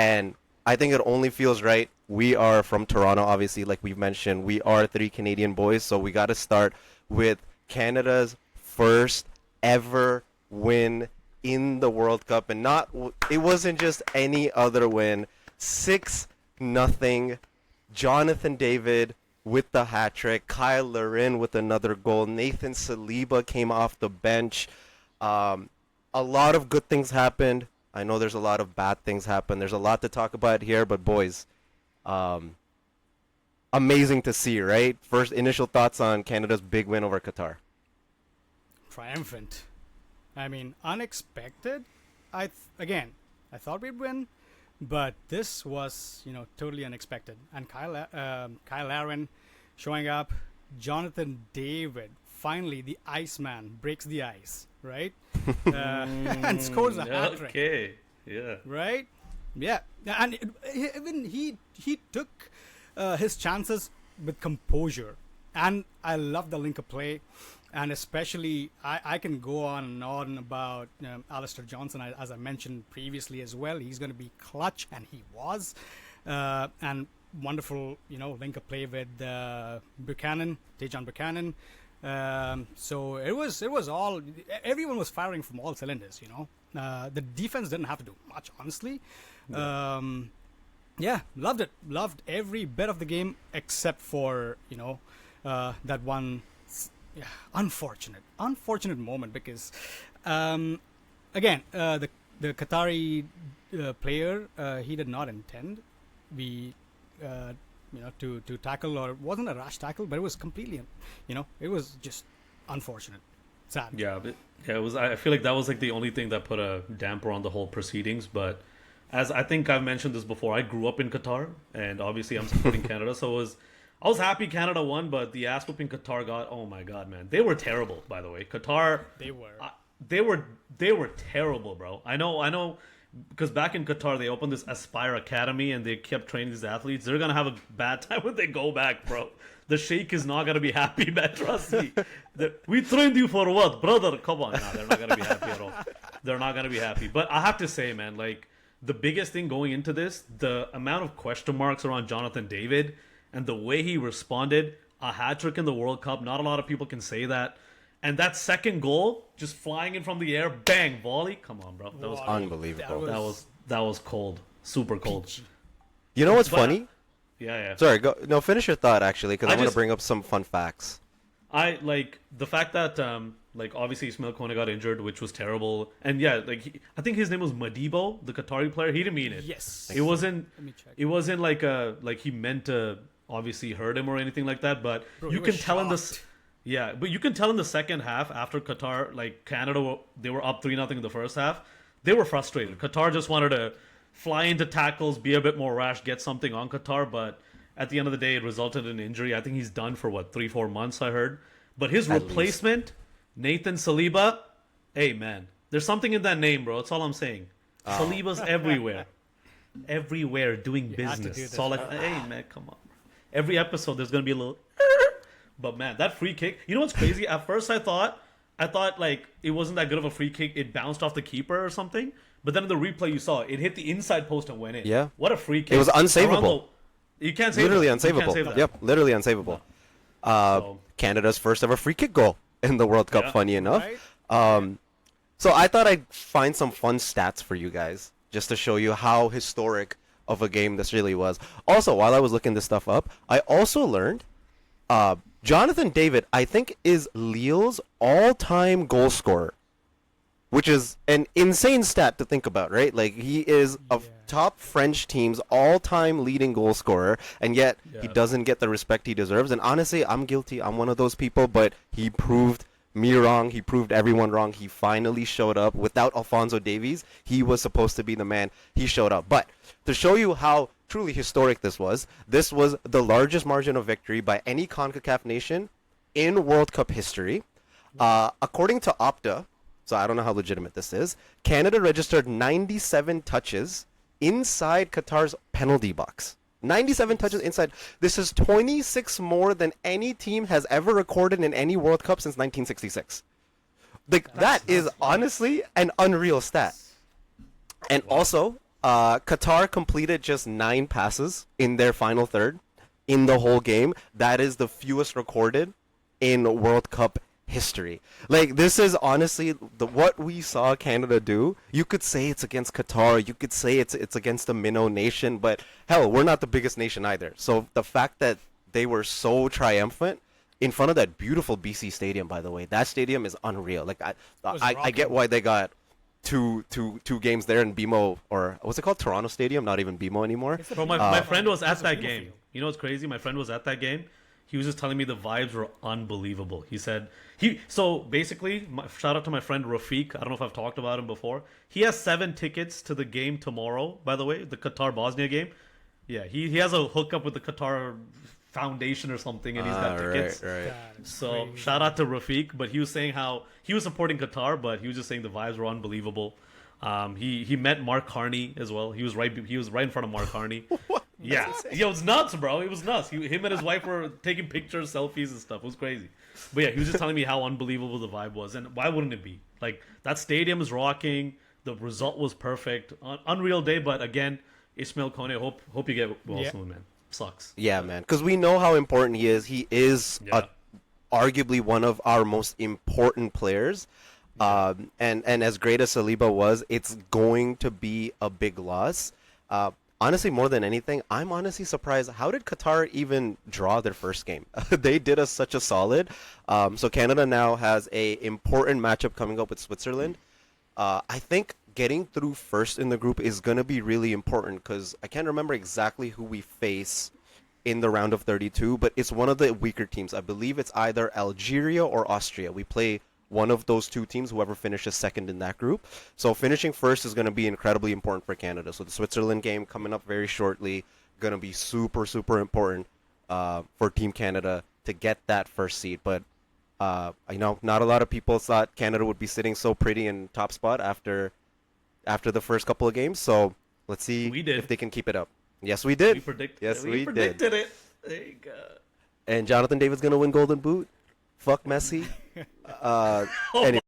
And I think it only feels right. We are from Toronto, obviously, like we've mentioned. We are three Canadian boys, so we got to start with Canada's first ever win in the World Cup, and not it wasn't just any other win. 6-0. Jonathan David with the hat trick. Kyle Larin with another goal. Nathan Saliba came off the bench. A lot of good things happened. I know there's a lot of bad things happen. There's a lot to talk about here, but boys, amazing to see, right? First initial thoughts on Canada's big win over Qatar. Triumphant. I mean, unexpected. Again, I thought we'd win, but this was, totally unexpected. And Kyle Aaron showing up, Jonathan David, finally the Iceman breaks the ice, right? And scores a hat trick. Okay, yeah. Right? Yeah, and even he took his chances with composure, and I love the link of play. And especially, I can go on and on about Alistair Johnson, as I mentioned previously as well. He's going to be clutch, and he was. And wonderful, link of play with Buchanan, Dejan Buchanan. So it was all, everyone was firing from all cylinders, The defense didn't have to do much, honestly. Yeah, loved it. Loved every bit of the game except for, that one... Yeah, unfortunate moment because, again, the Qatari player he did not intend to tackle, or it wasn't a rash tackle, but it was completely, it was just unfortunate, sad. Yeah, it was. I feel like that was like the only thing that put a damper on the whole proceedings. But as I think I've mentioned this before, I grew up in Qatar, and obviously I'm supporting Canada, so I was happy Canada won, but the ass whooping Qatar got, oh my god, man. They were terrible, by the way. Qatar, they were terrible, bro. I know, because back in Qatar, they opened this Aspire Academy and they kept training these athletes. They're going to have a bad time when they go back, bro. The Sheikh is not going to be happy, man. Trust me. We trained you for what, brother? Come on. Nah, they're not going to be happy at all. They're not going to be happy. But I have to say, man, like, the biggest thing going into this, the amount of question marks around Jonathan David, and the way he responded, a hat trick in the World Cup. Not a lot of people can say that. And that second goal, just flying in from the air, bang, volley. Come on, bro. That was unbelievable. That was cold. Super cold. You know what's funny? Yeah. Sorry, go. No, finish your thought actually, because I want to bring up some fun facts. I like the fact that obviously Ismail Kone got injured, which was terrible. And yeah, I think his name was Madibo, the Qatari player. He didn't mean it. Yes. It wasn't. Let me check. It wasn't like he meant to obviously hurt him or anything like that, but Bro, you can tell in this, but you can tell in the second half after Qatar, like Canada, they were up 3-0 in the first half. They were frustrated. Qatar just wanted to fly into tackles, be a bit more rash, get something on Qatar, but at the end of the day, it resulted in injury. I think he's done for 3-4 months, I heard. But his replacement, Nathan Saliba, hey man, there's something in that name, bro. That's all I'm saying. Saliba's everywhere. Everywhere doing business. It's all like, hey man, come on. Every episode, there's going to be a little... But, man, that free kick... You know what's crazy? At first, I thought, like, it wasn't that good of a free kick. It bounced off the keeper or something. But then in the replay, you saw it hit the inside post and went in. Yeah. What a free kick. It was unsavable. You can't save literally that. Unsavable. Yep, literally unsavable. Canada's first ever free kick goal in the World Cup, funny enough. Right? So I thought I'd find some fun stats for you guys, just to show you how historic of a game this really was. Also, while I was looking this stuff up, I also learned Jonathan David, I think, is Lille's all-time goal scorer, which is an insane stat to think about, right? Like, he is a top French team's all-time leading goal scorer, and yet he doesn't get the respect he deserves. And honestly, I'm guilty. I'm one of those people, but he proved me wrong. He proved everyone wrong. He finally showed up. Without Alphonso Davies, he was supposed to be the man. He showed up. But to show you how truly historic this was the largest margin of victory by any CONCACAF nation in World Cup history. According to Opta, so I don't know how legitimate this is, Canada registered 97 touches inside Qatar's penalty box. 97 touches inside. This is 26 more than any team has ever recorded in any World Cup since 1966. That is honestly an unreal stat. And also, Qatar completed just 9 passes in their final third in the whole game. That is the fewest recorded in World Cup history. Like, this is honestly what we saw Canada do. You could say it's against Qatar, you could say it's against the minnow nation, but hell, we're not the biggest nation either. So the fact that they were so triumphant in front of that beautiful BC stadium, by the way, that stadium is unreal. Like, I get why they got two games there in BMO, or what's it called, Toronto Stadium, not even BMO anymore. Bro, my friend was at It's a that beautiful game. field. You know what's crazy? My friend was at that game. He was just telling me the vibes were unbelievable. He said so basically, shout out to my friend Rafiq. I don't know if I've talked about him before. He has 7 tickets to the game tomorrow, by the way, the Qatar Bosnia game. Yeah, he has a hookup with the Qatar Foundation or something, and he's got tickets. Right. That is So crazy. shout out to Rafiq, but he was saying how he was supporting Qatar, but he was just saying the vibes were unbelievable. He met Mark Carney as well. He was right in front of Mark Carney. Yeah, it was nuts, bro. It was nuts. Him and his wife were taking pictures, selfies, and stuff. It was crazy. But yeah, he was just telling me how unbelievable the vibe was, and why wouldn't it be? Like, that stadium is rocking. The result was perfect. Unreal day, but again, Ismail Kone, hope you get well Yeah. soon, man. Sucks. Yeah, man, because we know how important he is. He is Yeah. arguably one of our most important players. And as great as Saliba was, it's going to be a big loss. Honestly, more than anything, I'm honestly surprised. How did Qatar even draw their first game? They did us such a solid. So Canada now has a important matchup coming up with Switzerland. I think getting through first in the group is going to be really important because I can't remember exactly who we face in the round of 32, but it's one of the weaker teams. I believe it's either Algeria or Austria. We play one of those two teams, whoever finishes second in that group. So finishing first is going to be incredibly important for Canada. So the Switzerland game coming up very shortly, going to be super, super important for Team Canada to get that first seed. But I know not a lot of people thought Canada would be sitting so pretty in top spot after the first couple of games. So let's see We did. if they can keep it up. Yes, we did. Yes, we we predicted did. it. There you go. And Jonathan David's going to win Golden Boot. Fuck Messi. Oh Anyway.